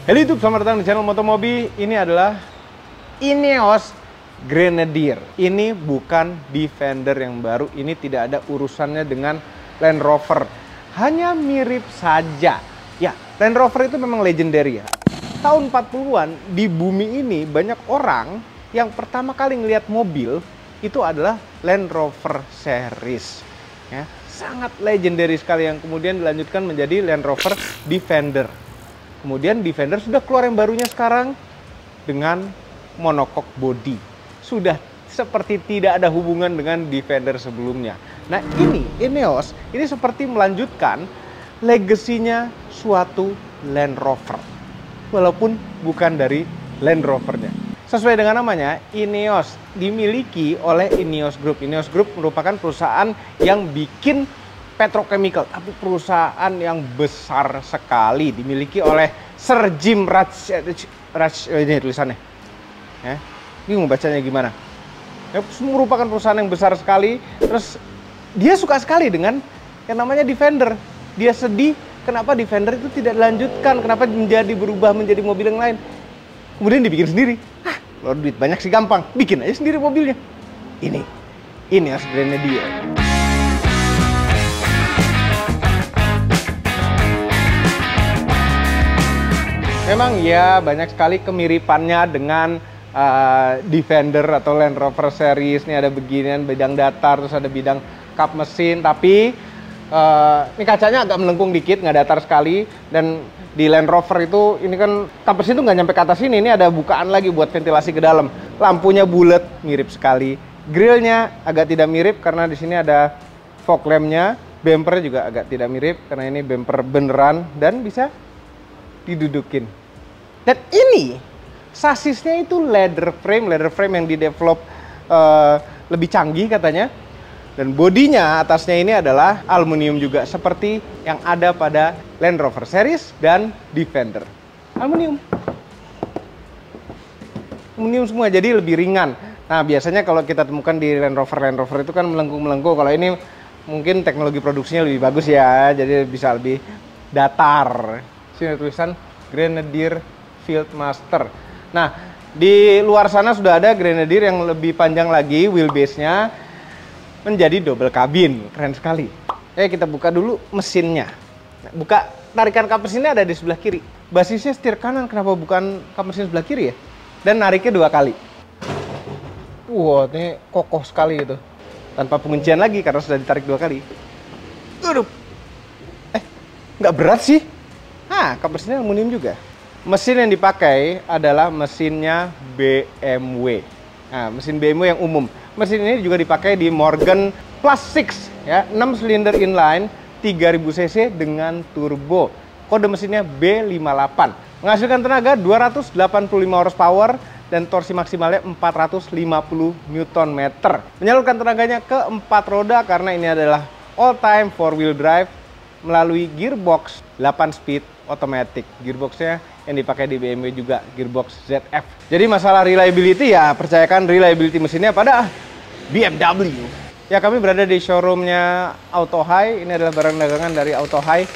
Halo YouTube, selamat datang di channel Motomobi. Ini adalah Ineos Grenadier. Ini bukan Defender yang baru. Ini tidak ada urusannya dengan Land Rover. Hanya mirip saja. Ya, Land Rover itu memang legendary ya. Tahun 40-an di bumi ini banyak orang yang pertama kali ngelihat mobil itu adalah Land Rover Series. Ya, sangat legendary sekali yang kemudian dilanjutkan menjadi Land Rover Defender. Kemudian Defender sudah keluar yang barunya sekarang dengan monocoque body. Sudah seperti tidak ada hubungan dengan Defender sebelumnya. Nah ini Ineos, ini seperti melanjutkan legasinya suatu Land Rover. Walaupun bukan dari Land Rovernya. Sesuai dengan namanya, Ineos dimiliki oleh Ineos Group. Ineos Group merupakan perusahaan yang bikin petrochemical, tapi perusahaan yang besar sekali, dimiliki oleh Sir Jim Raj ini tulisannya. Ya, bingung bacanya gimana. Ya, merupakan perusahaan yang besar sekali. Terus dia suka sekali dengan yang namanya Defender. Dia sedih kenapa Defender itu tidak dilanjutkan, kenapa berubah menjadi mobil yang lain. Kemudian dibikin sendiri. Kalau duit banyak sih gampang, bikin aja sendiri mobilnya. Ini Ineos Grenadier. Memang ya banyak sekali kemiripannya dengan Defender atau Land Rover Series. Ini ada beginian bidang datar, terus ada bidang kap mesin. Tapi ini kacanya agak melengkung dikit, nggak datar sekali. Dan di Land Rover itu ini kan kap mesin itu nggak nyampe ke atas sini. Ini ada bukaan lagi buat ventilasi ke dalam. Lampunya bulat, mirip sekali. Grillnya agak tidak mirip karena di sini ada fog lampnya. Bumpernya juga agak tidak mirip karena ini bumper beneran dan bisa didudukin. Dan ini sasisnya itu leather frame yang didevelop lebih canggih katanya. Dan bodinya atasnya ini adalah aluminium juga seperti yang ada pada Land Rover Series dan Defender. Aluminium semua, jadi lebih ringan. Nah biasanya kalau kita temukan di Land Rover itu kan melengkung-melengkung. Kalau ini mungkin teknologi produksinya lebih bagus ya, jadi bisa lebih datar. Sini tulisan Grenadier Fieldmaster. Nah, di luar sana sudah ada Grenadier yang lebih panjang lagi wheelbase-nya menjadi double cabin. Keren sekali. Kita buka dulu mesinnya. Buka tarikan kap mesinnya ada di sebelah kiri. Basisnya setir kanan, kenapa bukan kap mesin sebelah kiri ya? Dan nariknya 2 kali. Wow, ini kokoh sekali itu. Tanpa penguncian lagi karena sudah ditarik 2 kali. Aduh. Nggak berat sih. Kap mesinnya aluminium juga. Mesin yang dipakai adalah mesinnya BMW. Nah, mesin BMW yang umum. Mesin ini juga dipakai di Morgan Plus 6, ya, 6 silinder inline, 3000 cc dengan turbo. Kode mesinnya B58. Menghasilkan tenaga 285 horsepower dan torsi maksimalnya 450 Nm. Menyalurkan tenaganya ke 4 roda karena ini adalah all-time 4-wheel drive melalui gearbox 8 speed otomatis. Gearboxnya yang dipakai di BMW juga gearbox ZF. Jadi masalah reliability ya percayakan reliability mesinnya pada BMW. Ya kami berada di showroomnya Auto High. Ini adalah barang dagangan dari Auto High.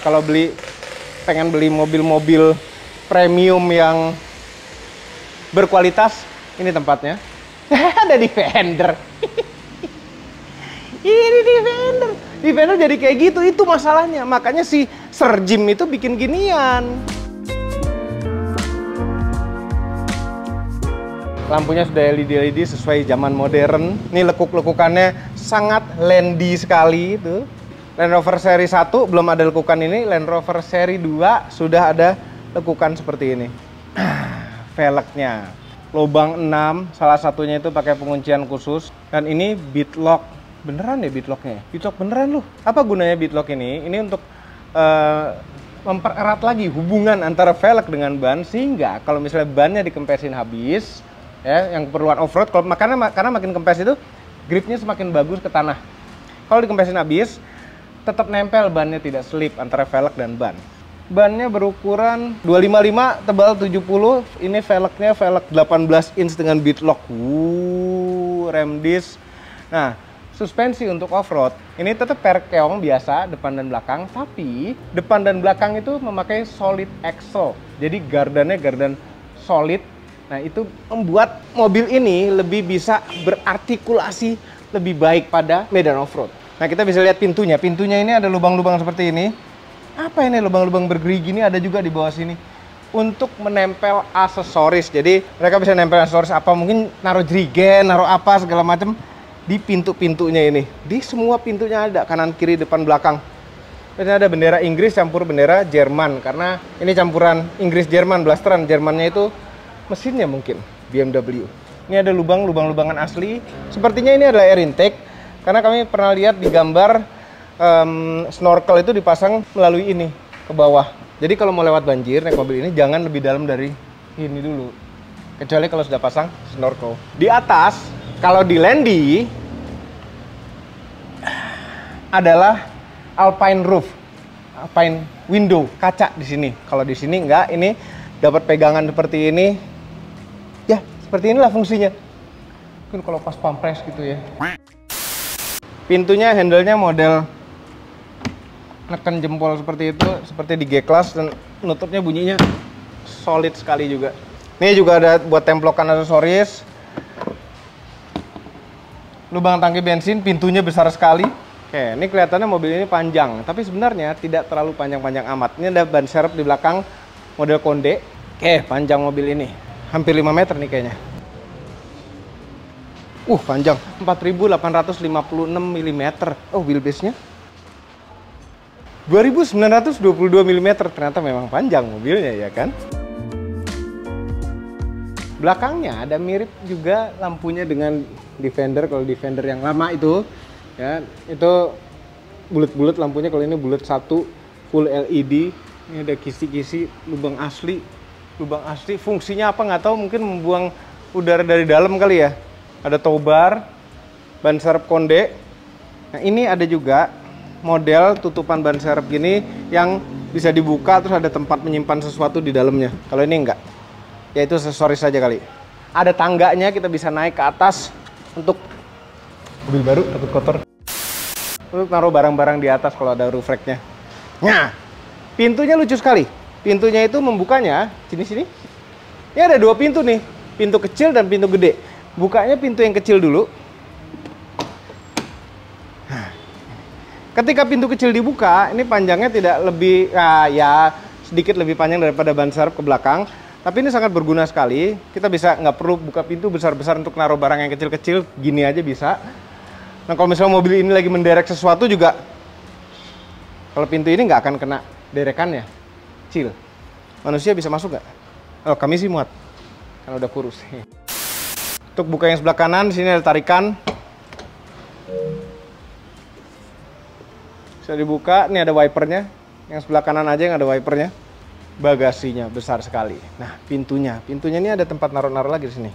Kalau pengen beli mobil-mobil premium yang berkualitas, ini tempatnya. Ada Defender. Ini Defender jadi kayak gitu, itu masalahnya. Makanya si Sir Jim itu bikin ginian. Lampunya sudah LED sesuai zaman modern. Ini lekuk-lekukannya sangat landy sekali itu. Land Rover Seri 1 belum ada lekukan ini. Land Rover Seri 2 sudah ada lekukan seperti ini. Velgnya lubang 6, salah satunya itu pakai penguncian khusus. Dan ini beadlock. Beneran ya beadlocknya? Beadlock beneran loh. Apa gunanya beadlock ini? Ini untuk mempererat lagi hubungan antara velg dengan ban sehingga kalau misalnya bannya dikempesin habis, ya, yang keperluan off-road, karena makin kempes itu gripnya semakin bagus ke tanah. Kalau dikempesin habis, tetap nempel bannya, tidak slip antara velg dan ban. Bannya berukuran 255, tebal 70. Ini velgnya velg 18 inch dengan beadlock. Rem disc. Nah, suspensi untuk off-road. Ini tetap perkeong biasa, depan dan belakang, tapi depan dan belakang itu memakai solid axle. Jadi gardannya gardan solid. Nah, itu membuat mobil ini lebih bisa berartikulasi lebih baik pada medan off-road. Nah, kita bisa lihat pintunya. Pintunya ini ada lubang-lubang seperti ini. Apa ini lubang-lubang bergerigi ini ada juga di bawah sini. Untuk menempel aksesoris. Jadi mereka bisa nempel aksesoris apa, mungkin naruh jerigen, naruh apa segala macam di pintu-pintunya ini. Di semua pintunya ada, kanan, kiri, depan, belakang. Dan ada bendera Inggris campur bendera Jerman, karena ini campuran Inggris-Jerman, blasteran. Jermannya itu mesinnya mungkin BMW. Ini ada lubang-lubangan asli. Sepertinya ini adalah air intake, karena kami pernah lihat di gambar snorkel itu dipasang melalui ini ke bawah. Jadi kalau mau lewat banjir naik mobil ini jangan lebih dalam dari ini dulu. Kecuali kalau sudah pasang snorkel. Di atas, kalau di Landy adalah Alpine roof, Alpine window, kaca di sini. Kalau di sini enggak, ini dapat pegangan seperti ini. Ya, seperti inilah fungsinya. Mungkin kalau pas pampres gitu ya. Pintunya, handle-nya model neken jempol seperti itu, seperti di G-Class, dan nutupnya bunyinya solid sekali juga. Ini juga ada buat templokan aksesoris. Lubang tangki bensin, pintunya besar sekali. Oke, ini kelihatannya mobil ini panjang, tapi sebenarnya tidak terlalu panjang-panjang amat. Ini ada ban serep di belakang model Konde. Oke, panjang mobil ini. Hampir 5 meter nih kayaknya. Panjang. 4.856 mm. Oh, wheelbase-nya 2.922 mm, ternyata memang panjang mobilnya ya kan. Belakangnya ada mirip juga lampunya dengan Defender. Kalau Defender yang lama itu ya, itu bulat-bulat lampunya. Kalau ini bulat satu, full LED. Ini ada kisi-kisi, lubang asli. Lubang asli fungsinya apa nggak tahu, mungkin membuang udara dari dalam kali ya. Ada tow bar, ban serep Konde. Nah, ini ada juga model tutupan ban serep gini yang bisa dibuka terus ada tempat menyimpan sesuatu di dalamnya. Kalau ini enggak, ya itu aksesoris saja kali. Ada tangganya, kita bisa naik ke atas untuk mobil baru takut kotor. Untuk naruh barang-barang di atas kalau ada roof rack-nya. Nah, pintunya lucu sekali. Pintunya itu membukanya sini-sini. Ini ada dua pintu nih, pintu kecil dan pintu gede. Bukanya pintu yang kecil dulu. Ketika pintu kecil dibuka, ini panjangnya tidak lebih, ya sedikit lebih panjang daripada ban serep ke belakang. Tapi ini sangat berguna sekali. Kita bisa nggak perlu buka pintu besar-besar untuk naruh barang yang kecil-kecil, gini aja bisa. Nah, kalau misalnya mobil ini lagi menderek sesuatu juga, kalau pintu ini nggak akan kena derekannya, kecil. Manusia bisa masuk nggak? Oh, kami sih muat, karena udah kurus. Untuk buka yang sebelah kanan, di sini ada tarikan. Bisa dibuka, ini ada wipernya. Yang sebelah kanan aja yang ada wipernya. Bagasinya besar sekali. Nah, pintunya ini ada tempat naruh-naruh lagi di sini.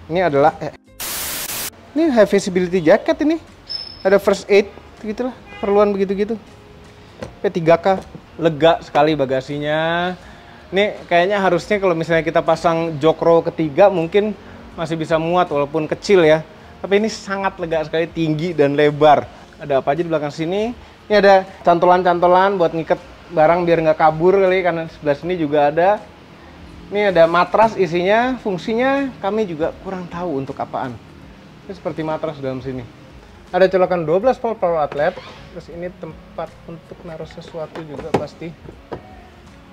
Ini adalah ini high visibility jacket ini. Ada first aid, gitulah, keperluan begitu-gitu. P3K, lega sekali bagasinya. Ini kayaknya harusnya kalau misalnya kita pasang jok row ketiga mungkin masih bisa muat walaupun kecil ya. Tapi ini sangat lega sekali, tinggi dan lebar. Ada apa aja di belakang sini? Ini ada cantolan-cantolan buat ngiket barang biar nggak kabur kali, karena sebelah sini juga ada. Ini ada matras isinya, fungsinya kami juga kurang tahu untuk apaan. Ini seperti matras dalam sini. Ada colokan 12 volt power outlet. Terus ini tempat untuk naruh sesuatu juga pasti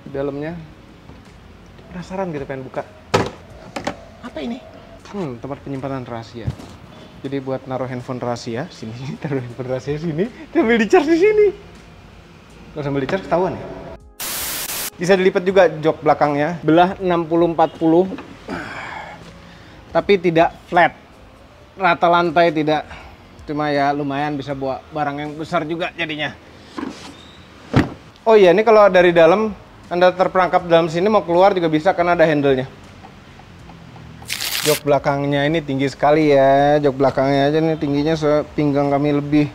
di dalamnya. Penasaran gitu pengen buka. Apa ini? Tempat penyimpanan rahasia. Jadi buat naruh handphone rahasia sini, taruh handphone rahasia sini, sambil di-charge di sini. Kalau sambil di-charge ketahuan ya. Bisa dilipat juga jok belakangnya, belah 60-40. Tapi tidak flat. Rata lantai tidak. Cuma ya lumayan bisa bawa barang yang besar juga jadinya. Oh iya, ini kalau dari dalam Anda terperangkap dalam sini mau keluar juga bisa karena ada handle-nya. Jok belakangnya ini tinggi sekali ya. Jok belakangnya aja nih tingginya sepinggang kami lebih.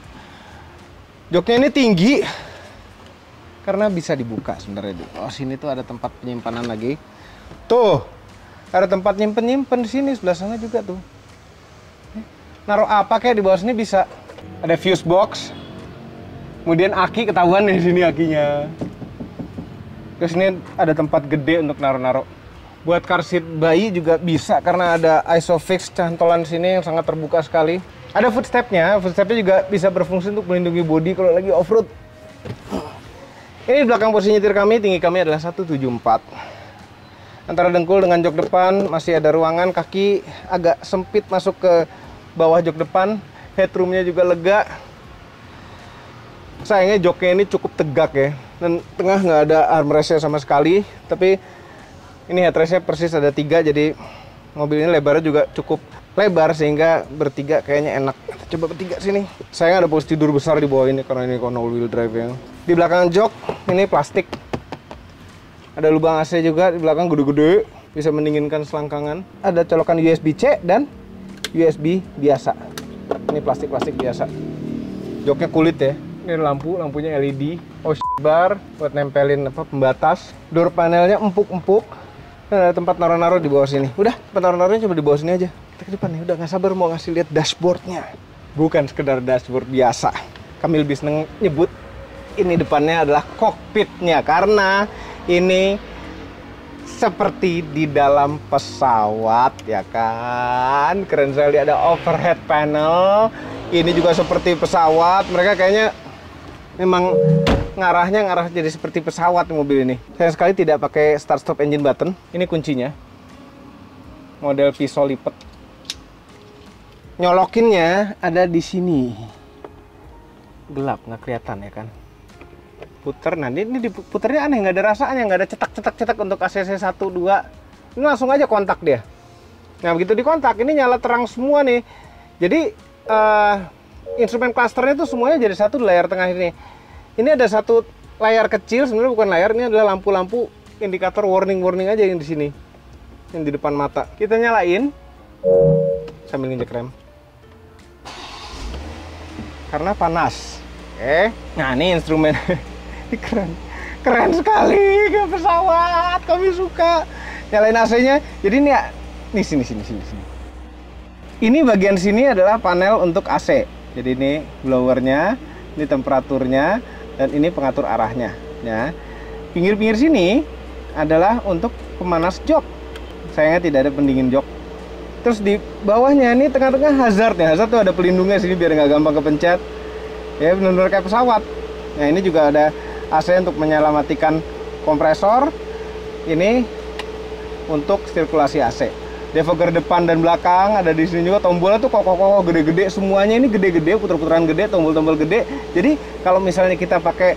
Joknya ini tinggi karena bisa dibuka sebenarnya. Oh, sini tuh ada tempat penyimpanan lagi. Tuh, ada tempat nyimpen di sini, sebelah sana juga tuh. naruh apa kayak di bawah sini bisa. Ada fuse box. Kemudian aki ketahuan di sini akinya. Terus ini ada tempat gede untuk naruh-naruh. Buat car seat bayi juga bisa karena ada Isofix cantolan sini yang sangat terbuka sekali. Ada footstepnya juga bisa berfungsi untuk melindungi bodi kalau lagi off-road. Ini di belakang posisi nyetir kami, tinggi kami adalah 174. Antara dengkul dengan jok depan masih ada ruangan, kaki agak sempit masuk ke bawah jok depan. Headroomnya juga lega. Sayangnya joknya ini cukup tegak ya, dan tengah nggak ada armrestnya sama sekali. Tapi ini headrestnya persis ada 3, jadi mobil ini lebarnya juga cukup lebar sehingga bertiga kayaknya enak. Coba bertiga sini. Sayang ada posisi tidur besar di bawah ini karena ini all wheel drive ya. Di belakang jok ini plastik. Ada lubang AC juga di belakang gede-gede, bisa mendinginkan selangkangan. Ada colokan USB-C dan USB biasa. Ini plastik-plastik biasa. Joknya kulit ya. Ini lampunya LED. Bar buat nempelin pembatas. Door panelnya empuk-empuk. Dan ada tempat naruh-naruh di bawah sini. Udah, tempat naruh-naruhnya coba di bawah sini aja. Kita ke depan nih, udah nggak sabar mau ngasih lihat dashboardnya. Bukan sekedar dashboard biasa. Kami lebih seneng nyebut ini depannya adalah kokpitnya karena ini seperti di dalam pesawat ya kan. Keren sekali, ada overhead panel. Ini juga seperti pesawat. Mereka kayaknya memang ngarah jadi seperti pesawat mobil ini. Sayang sekali tidak pakai start stop engine button. Ini kuncinya. Model pisau lipat. Nyolokinnya ada di sini. Gelap, nggak kelihatan ya kan. Puter, nah ini diputernya aneh, nggak ada rasanya, nggak ada cetak untuk ACC 1, 2. Ini langsung aja kontak dia. Nah begitu dikontak, ini nyala terang semua nih. Jadi instrumen clusternya tuh semuanya jadi satu di layar tengah ini. Ini ada satu layar kecil, sebenarnya bukan layar, ini adalah lampu-lampu indikator warning aja yang di sini, yang di depan mata. Kita nyalain sambil nginjek rem karena panas. Oke, nah ini instrumen. Keren sekali, kayak pesawat. Kami suka. Nyalain AC-nya. Jadi ini ya, nih sini. Ini bagian sini adalah panel untuk AC. Jadi ini blowernya, ini temperaturnya, dan ini pengatur arahnya. Ya, pinggir-pinggir sini adalah untuk pemanas jok. Sayangnya tidak ada pendingin jok. Terus di bawahnya ini tengah-tengah hazardnya. Hazard tuh ada pelindungnya sini biar nggak gampang kepencet. Ya benar-benar kayak pesawat. Nah ini juga ada AC untuk menyalamatikan kompresor. Ini untuk sirkulasi AC. Defogger depan dan belakang ada di sini juga. Tombolnya tuh kokoh-kokoh gede-gede. Semuanya ini gede-gede, puter-puteran gede, tombol-tombol gede. Jadi kalau misalnya kita pakai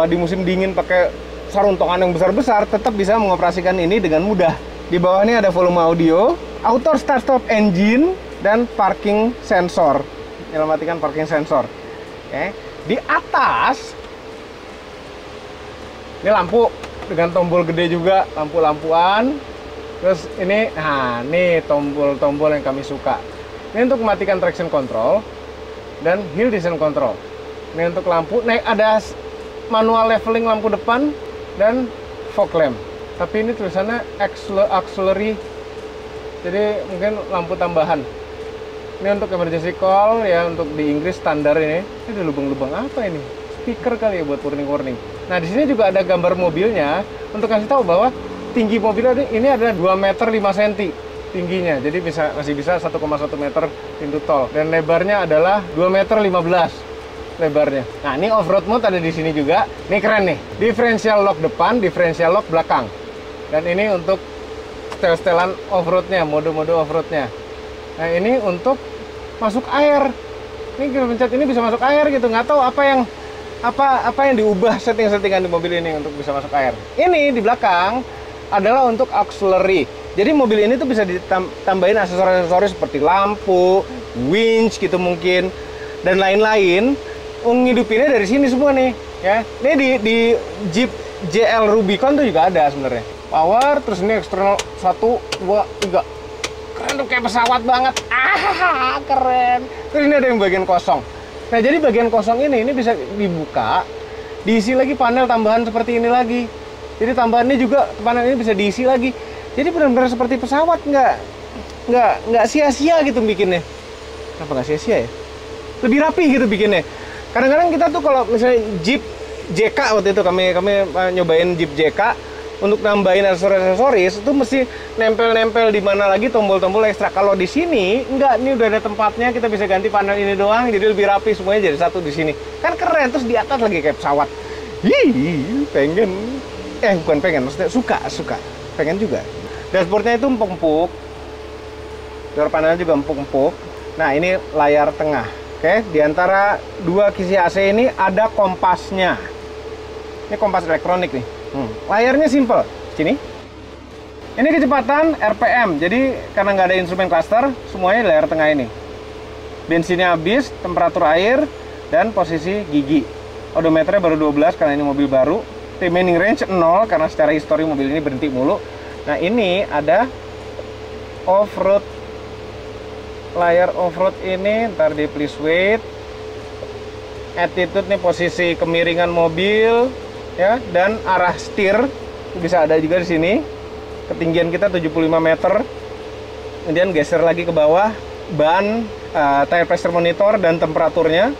di musim dingin pakai sarung tangan yang besar-besar, tetap bisa mengoperasikan ini dengan mudah. Di bawah ini ada volume audio, auto start stop engine, dan parking sensor. Menyelamatkan parking sensor. Oke. Di atas ini lampu dengan tombol gede juga, lampu-lampuan. Terus ini, nah ini tombol-tombol yang kami suka. Ini untuk mematikan traction control dan hill descent control. Ini untuk lampu, nah ada manual leveling lampu depan dan fog lamp. Tapi ini tulisannya auxiliary, jadi mungkin lampu tambahan. Ini untuk emergency call ya, untuk di Inggris standar ini. Ini ada lubang-lubang apa ini? Speaker kali ya buat warning. Nah di sini juga ada gambar mobilnya untuk kasih tahu bahwa tinggi mobilnya ini adalah 2 meter 5 cm tingginya. Jadi masih bisa 1,1 meter pintu tol. Dan lebarnya adalah 2 meter 15 lebarnya. Nah ini off-road mode ada di sini juga. Ini keren nih. Differential lock depan, differential lock belakang. Dan ini untuk setel-setelan off-roadnya, mode-mode off-roadnya. Nah ini untuk masuk air. Ini kita pencet ini bisa masuk air gitu. Nggak tahu apa yang diubah setting-settingan di mobil ini untuk bisa masuk air. Ini di belakang adalah untuk auxiliary. Jadi mobil ini tuh bisa ditambahin aksesoris-aksesoris seperti lampu, winch gitu mungkin, dan lain-lain. Ngidupinnya dari sini semua nih, ya. Ini di Jeep JL Rubicon tuh juga ada sebenarnya. Power, terus ini eksternal 1, 2, 3. Keren tuh, kayak pesawat banget. Keren. Terus ini ada yang bagian kosong. Nah jadi bagian kosong ini bisa dibuka, diisi lagi panel tambahan seperti ini lagi. Jadi tambahannya juga panel ini bisa diisi lagi. Jadi benar-benar seperti pesawat, nggak sia-sia gitu bikinnya. Kenapa nggak sia-sia ya? Lebih rapi gitu bikinnya. Kadang-kadang kita tuh kalau misalnya Jeep JK waktu itu kami nyobain Jeep JK untuk nambahin aksesoris itu mesti nempel-nempel di mana lagi tombol-tombol ekstra. Kalau di sini enggak, ini udah ada tempatnya, kita bisa ganti panel ini doang, jadi lebih rapi semuanya jadi satu di sini. Kan keren, terus di atas lagi kayak pesawat. Pengen. Bukan pengen, maksudnya suka. Pengen juga. Dashboardnya itu empuk-empuk. Door panelnya juga empuk-empuk. Nah, ini layar tengah. Oke, di antara dua kisi AC ini ada kompasnya. Ini kompas elektronik nih. Layarnya simple, sini. Ini kecepatan RPM, jadi karena nggak ada instrumen cluster, semuanya di layar tengah ini. Bensinnya habis, temperatur air, dan posisi gigi. Odometernya baru 12 karena ini mobil baru. Remaining range 0 karena secara histori mobil ini berhenti mulu. Nah, ini ada off-road. Layar off-road ini, ntar di please wait. Attitude nih posisi kemiringan mobil. Ya, dan arah setir bisa ada juga di sini. Ketinggian kita 75 meter. Kemudian geser lagi ke bawah, ban, tire pressure monitor dan temperaturnya.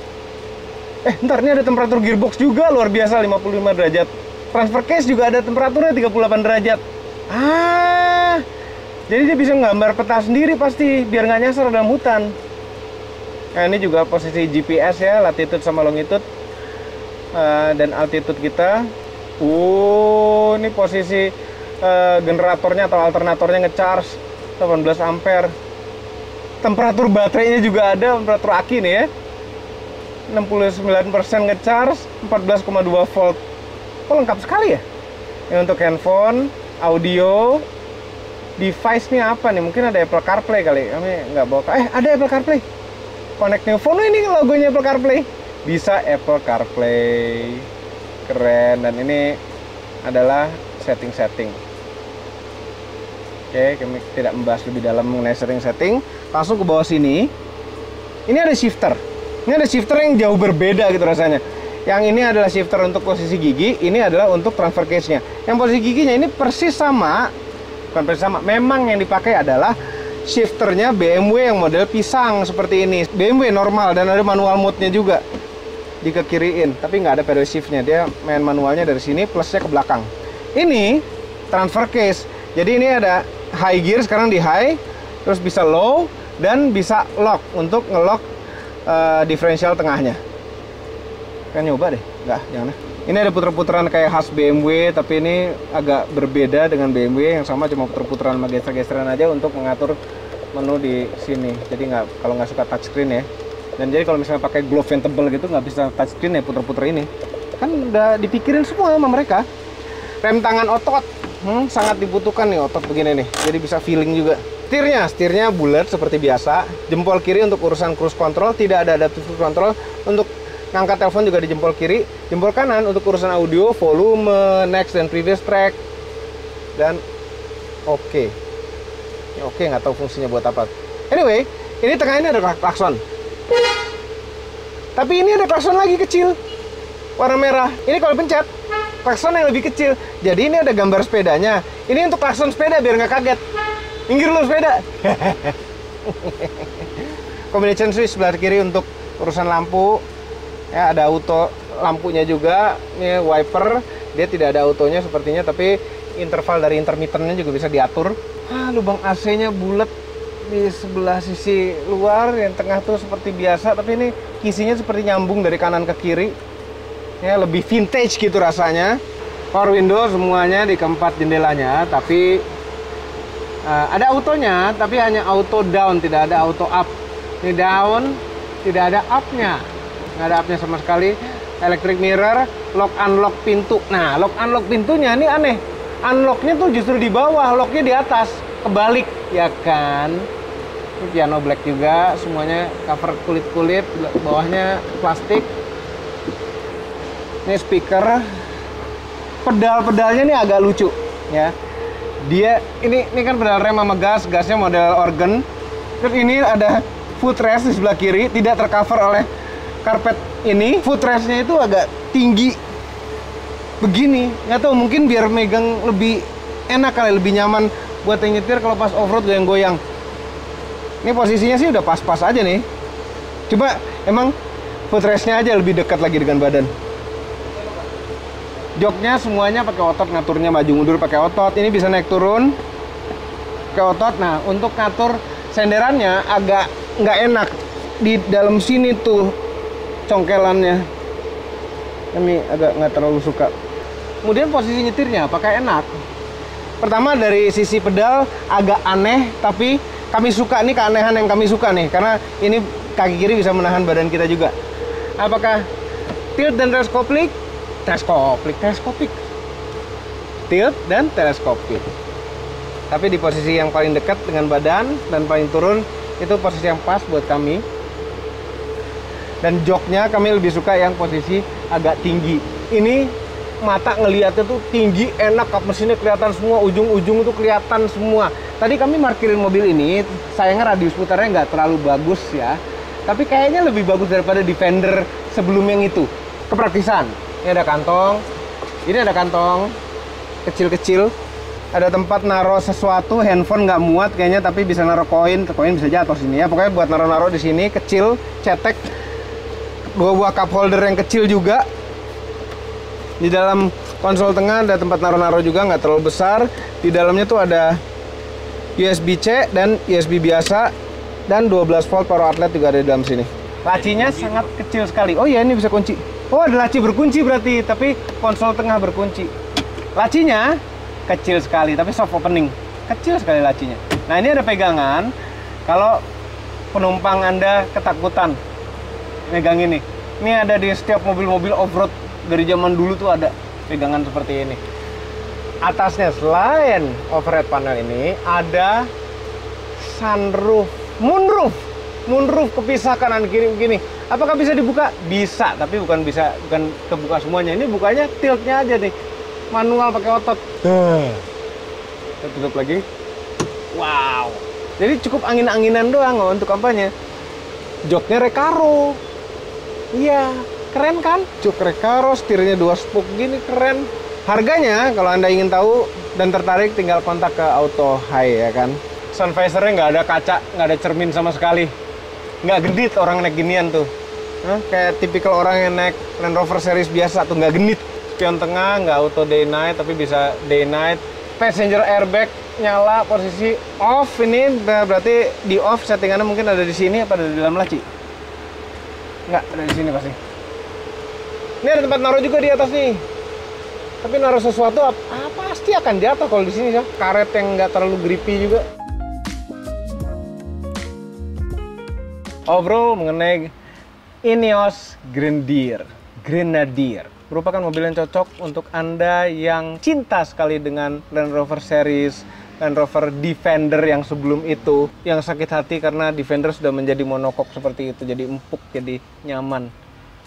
Ntar ini ada temperatur gearbox juga luar biasa 55 derajat. Transfer case juga ada temperaturnya 38 derajat. Jadi dia bisa nggambar peta sendiri pasti biar nggak nyasar dalam hutan. Nah, ini juga posisi GPS ya, latitude sama longitude. Dan altitude kita. Ini posisi generatornya atau alternatornya ngecharge 18 ampere. Temperatur baterainya juga ada, temperatur aki nih ya. 69% ngecharge, 14,2 volt. Lengkap sekali ya. Ini untuk handphone, audio, device nih apa nih? Mungkin ada Apple CarPlay kali. Kami nggak bawa. Ada Apple CarPlay. Connect new phone, ini logonya Apple CarPlay. Bisa Apple CarPlay, keren. Dan ini adalah setting-setting. Oke, kami tidak membahas lebih dalam mengenai setting. Langsung ke bawah sini. Ini ada shifter. Ini ada shifter yang jauh berbeda gitu rasanya. Yang ini adalah shifter untuk posisi gigi, ini adalah untuk transfer case-nya. Yang posisi giginya ini persis sama, bukan persis sama. Memang yang dipakai adalah shifternya BMW yang model pisang seperti ini. BMW normal dan ada manual mode-nya juga. Di kekiriin, tapi nggak ada pedal shift-nya. Dia main manualnya dari sini, plusnya ke belakang. Ini transfer case. Jadi ini ada high gear, sekarang di high, terus bisa low dan bisa lock untuk ngelock diferensial tengahnya. Kan nyoba deh, nggak, jangan. Ini ada puter-puteran kayak khas BMW, tapi ini agak berbeda dengan BMW yang sama, cuma puter-puteran sama geser-geseran aja untuk mengatur menu di sini. Jadi nggak, kalau nggak suka touchscreen ya. Dan jadi kalau misalnya pakai glove yang tebel gitu nggak bisa touchscreen ya, puter-puter ini. Kan udah dipikirin semua sama mereka. Rem tangan otot, sangat dibutuhkan nih otot begini nih. Jadi bisa feeling juga. Setirnya bulat seperti biasa. Jempol kiri untuk urusan cruise control, tidak ada adaptive cruise control. Untuk ngangkat telepon juga di jempol kiri. Jempol kanan untuk urusan audio, volume, next dan previous track. Dan oke. Ya, oke, nggak tahu fungsinya buat apa. Anyway, ini tengah ini ada klakson. Tapi ini ada klakson lagi kecil, warna merah. Ini kalau pencet, klakson yang lebih kecil. Jadi ini ada gambar sepedanya. Ini untuk klakson sepeda biar nggak kaget. Minggir lu sepeda. Combination switch sebelah kiri untuk urusan lampu. Ya, ada auto lampunya juga. Ini wiper, dia tidak ada autonya sepertinya, tapi interval dari intermittennya juga bisa diatur. Lubang AC-nya bulat di sebelah sisi luar, yang tengah tuh seperti biasa, tapi ini kisinya seperti nyambung dari kanan ke kiri. Ya, lebih vintage gitu rasanya. Power window semuanya di keempat jendelanya, tapi ada autonya, tapi hanya auto down, tidak ada auto up. Ini down, tidak ada up-nya. Nggak ada up-nya sama sekali. Electric mirror, lock unlock pintu. Nah, lock unlock pintunya ini aneh. Unlock-nya tuh justru di bawah, lock-nya di atas. Kebalik, ya kan? Ini piano black juga, semuanya cover kulit-kulit, bawahnya plastik. Ini speaker. Pedal-pedalnya ini agak lucu, ya. Dia ini kan pedal rem sama gasnya model organ. Terus ini ada footrest di sebelah kiri, tidak tercover oleh karpet ini. Footrestnya itu agak tinggi begini, nggak tahu, mungkin biar megang lebih enak kali, lebih nyaman buat yang nyetir kalau pas off-road goyang-goyang. Ini posisinya sih udah pas-pas aja nih. Cuma emang footrest-nya aja lebih dekat lagi dengan badan. Joknya semuanya pakai otot, ngaturnya maju mundur pakai otot. Ini bisa naik turun pakai otot. Nah, untuk ngatur senderannya agak nggak enak di dalam sini tuh congkelannya. Kami agak nggak terlalu suka. Kemudian posisi nyetirnya pakai enak. Pertama dari sisi pedal agak aneh, tapi kami suka nih, keanehan yang kami suka nih, karena ini kaki kiri bisa menahan badan kita juga. Apakah tilt dan teleskopik? Teleskopik. Tilt dan teleskopik. Tapi di posisi yang paling dekat dengan badan dan paling turun itu posisi yang pas buat kami. Dan joknya kami lebih suka yang posisi agak tinggi. Ini mata ngeliatnya tuh tinggi, enak, kap mesinnya kelihatan semua, ujung-ujung tuh kelihatan semua. Tadi kami parkirin mobil ini, sayangnya radius putarnya nggak terlalu bagus ya. Tapi kayaknya lebih bagus daripada Defender sebelum yang itu. Kepraktisan. Ini ada kantong. Ini ada kantong kecil-kecil. Ada tempat naruh sesuatu, handphone nggak muat kayaknya, tapi bisa naruh koin. Koin bisa jatuh sini ya. Pokoknya buat naruh-naruh di sini, kecil, cetek. Dua buah cup holder yang kecil juga. Di dalam konsol tengah ada tempat naruh-naruh juga, nggak terlalu besar. Di dalamnya tuh ada USB-C dan USB biasa, dan 12 volt power outlet juga ada di dalam sini. Lacinya sangat kecil sekali. Oh iya, ini bisa kunci. Oh, ada laci berkunci berarti, tapi konsol tengah berkunci. Lacinya kecil sekali, tapi soft opening. Kecil sekali lacinya. Nah, ini ada pegangan. Kalau penumpang Anda ketakutan megang ini. Ini ada di setiap mobil-mobil off-road dari zaman dulu tuh ada pegangan seperti ini. Atasnya selain overhead panel ini ada sunroof, moonroof kepisah kanan kiri begini. Apakah bisa dibuka? Bisa, tapi bukan kebuka semuanya. Ini bukanya tiltnya aja nih, manual pakai otot. Kita tutup lagi. Wow. Jadi cukup angin-anginan doang untuk kampanye. Joknya Recaro. Iya, keren kan? Jok Recaro, setirnya 2 spoke gini, keren. Harganya kalau Anda ingin tahu dan tertarik tinggal kontak ke Auto High ya kan. Sun visornya nggak ada kaca, nggak ada cermin sama sekali. Nggak genit orang naik ginian tuh. Kayak tipikal orang yang naik Land Rover series biasa tuh, nggak genit. Spion tengah, nggak auto day night, tapi bisa day night. Passenger airbag nyala, posisi off. Ini berarti di off settingannya mungkin ada di sini apa ada di dalam laci? Nggak, ada di sini pasti. Ini ada tempat naruh juga di atas nih. Tapi naruh sesuatu pasti akan jatuh kalau di sini ya. Karet yang nggak terlalu grippy juga. Overall mengenai Ineos Grenadier merupakan mobil yang cocok untuk Anda yang cinta sekali dengan Land Rover series, Land Rover Defender yang sebelum itu, yang sakit hati karena Defender sudah menjadi monokok seperti itu, jadi empuk, jadi nyaman.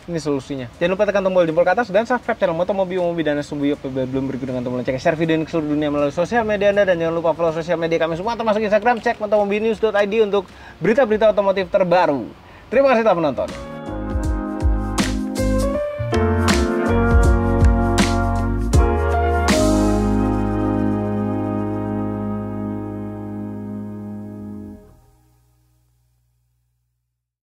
Ini solusinya. Jangan lupa tekan tombol jempol ke atas dan subscribe channel Motomobi dan SUBI apabila belum berikut dengan tombol lonceng. Share video ini ke seluruh dunia melalui sosial media Anda dan jangan lupa follow sosial media kami semua termasuk Instagram, cek motomobinews.id untuk berita-berita otomotif terbaru. Terima kasih telah menonton.